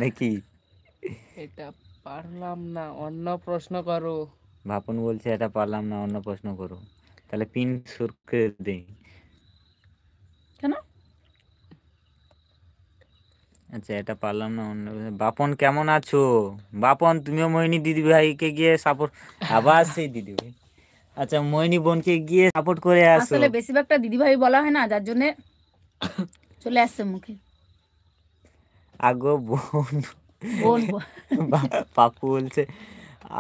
নাকি? এটা পারলাম না, অন্য প্রশ্ন করো। বাপন বলছে এটা পারলাম না, অন্য প্রশ্ন করো। তাহলে পিন শুরু করে দেই। কেন? আচ্ছা, এটা পারলাম না, অন্য। বাপন কেমন আছো? বাপন তুমিও মোহিনী দিদি ভাইকে গিয়ে সাপোর্ট। আবার সেই দিদি ভাই। আচ্ছা, মোহিনী বোনকে গিয়ে সাপোর্ট করে আসো। আসলে বেশিরভাগটা দিদিভাই বলা হয় না, যার জন্য চলে আসছে মুখে। আগো বোন। বোন পাপু বলছে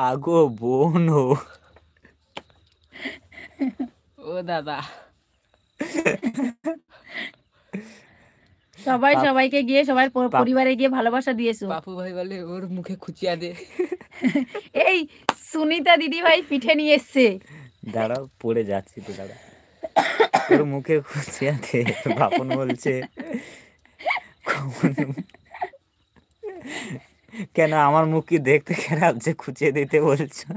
আগো বোন ও। ও দাদা, সবাই সবাইকে গিয়ে সবার পরিবারে গিয়ে ভালোবাসা দিয়েছো। পাপু ভাই বলে ওর মুখে খুচিয়া দে। এই সুনিতা দিদি ভাই পিঠে নিয়ে এসছে। দাঁড়াও, পড়ে যাচ্ছি তো, দাঁড়া। ওর মুখে খুঁচিয়া দে। বাপন বলছে কেন আমার মুখ কি দেখতে খারাপ যে খুঁচিয়ে দিতে বলছো?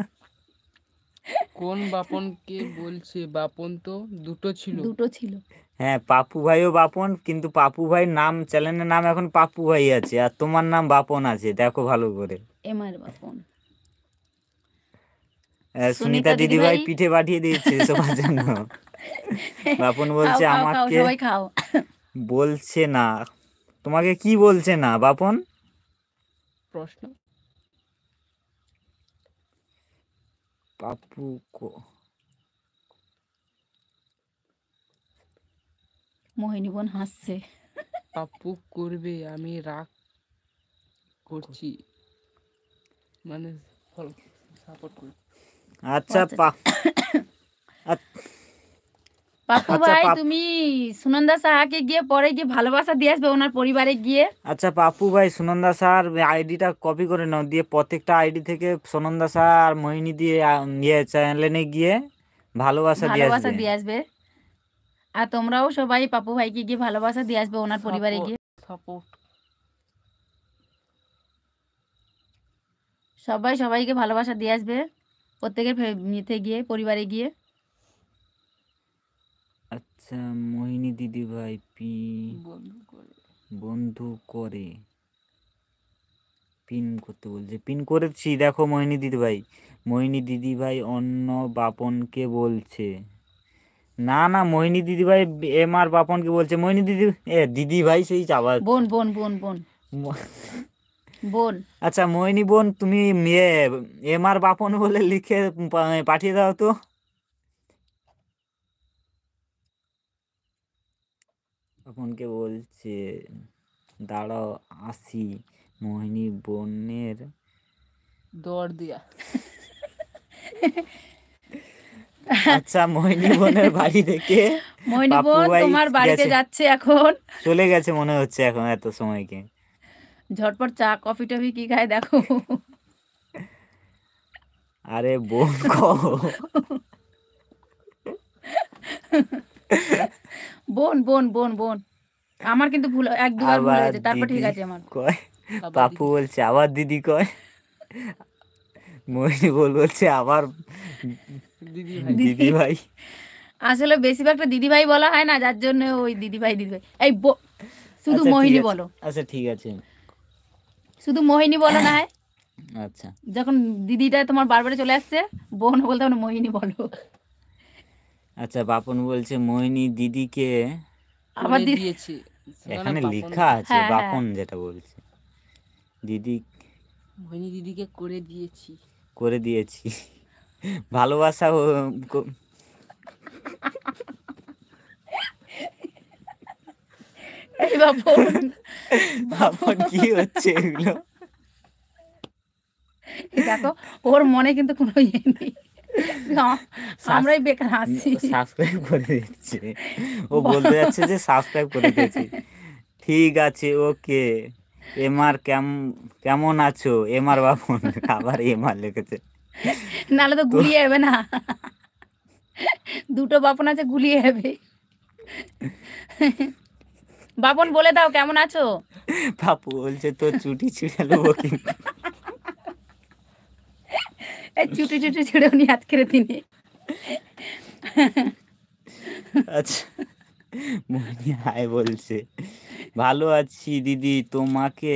কোন বাপনকে বলছে? বাপন তো দুটো ছিল। হ্যাঁ, পাপু ভাইও বাপন, কিন্তু পাপু ভাই নাম, চ্যানেলের নাম এখন পাপু ভাই আছে, আর তোমার নাম বাপন আছে, দেখো ভালো করে। এমার বাপন। সুনিতা দিদি ভাই পিঠে পাঠিয়ে দিয়েছে সবার জন্য। বাপন বলছে আমাকে সবাই খাও। বলছে না। তোমাকে কি বলছে না বাপন? প্রশ্ন। পাপু মোহিনী বোন হাসছে। পাপু করবে, আমি রাগ করছি, মানে সাপোর্ট করি। আচ্ছা পাপু ভাই তুমি সুনন্দা সাহাকে গিয়ে পরে গিয়ে ভালোবাসা দিয়ে আসবে ওনার পরিবারে গিয়ে। আচ্ছা পাপু ভাই, সুনন্দা স্যার আইডিটা কপি করে নাও, দিয়ে প্রত্যেকটা আইডি থেকে সুনন্দা স্যার আর মোহিনী দিয়ে চ্যানেলে গিয়ে ভালোবাসা দিয়ে আসবে। আর তোমরাও সবাই পাপু ভাইকে গিয়ে ভালোবাসা দিয়ে আসবে ওনার পরিবারে গিয়ে। সাপোর্ট। সবাই সবাইকে ভালোবাসা দিয়ে আসবে প্রত্যেকের গিয়ে পরিবারে গিয়ে। আচ্ছা, মোহিনী দিদি ভাই বন্ধু করে পিন করতে বলছে, পিন করেছি দেখো মোহিনী দিদি ভাই। মোহিনী দিদি ভাই অন্য বাপনকে বলছে না, না মোহিনী দিদি ভাই এমআর বাপনকে বলছে। মোহিনী দিদি ভাই সেই আবার বোন বোন বোন বোন বোন। আচ্ছা মোহিনী বোন, তুমি এমআর বাপন বলে লিখে পাঠিয়ে দাও তো। বাপনকে বলছে দাঁড়াও আসি, মোহিনী বোনের দৌড় দিয়া। আচ্ছা, মোহিনী বোনের বাড়ি থেকে মোহিনী বোন তোমার বাড়িতে যাচ্ছে এখন, চলে গেছে মনে হচ্ছে এখন এত সময়কে। ঝটপট চা কফি টফি কি খায় দেখো। আরে বোন কও। বোন বোন বোন বোন। আমার কিন্তু ভুল, এক দুবার ভুল হয়েছে, তারপর ঠিক আছে আমার। কয় পাপু বলছে আবার দিদি কয়। মোহিনী বলছে আবার দিদি ভাই। আসলে বেশিরভাগটা দিদি ভাই বলা হয় না, যার জন্য ওই দিদি ভাই এই শুধু মোহিনী বলো। আচ্ছা ঠিক আছে, শুধু মোহিনী বলো না হয়। আচ্ছা, যখন দিদিটা তোমার বারবারে চলে আসছে, বোন বলতে হবে, মোহিনী বলো। আচ্ছা, বাপন বলছে মোহিনী দিদিকে আবার দিয়েছি, এখানে লেখা আছে বাপন যেটা বলছে, দিদি মোহিনী দিদিকে করে দিয়েছি ভালোবাসা। এই বাপন কি হচ্ছে এগুলো? দেখো ওর মনে কিন্তু কোনো ইয়ে নেই, আমরাই বেকার হাসছি। সাবস্ক্রাইব করে দিচ্ছে, ও বলতে যাচ্ছে যে সাবস্ক্রাইব করে দিয়েছি। ঠিক আছে, ওকে। এমআর কেমন আছো? এমআর বাপন আবার এমআর লিখেছে, নাহলে তো গুলিয়ে যাবে না, দুটো বাপন আছে, গুলিয়ে যাবে। বাপন বলে দাও কেমন আছো। পাপু বলছে তো চুটি ছিঁড়ে নেবো কিন্তু। এই চুটি ছিঁড়ে উনি আজকের দিনে। আচ্ছা, মোহিনী হাই বলছে, ভালো আছি দিদি, তোমাকে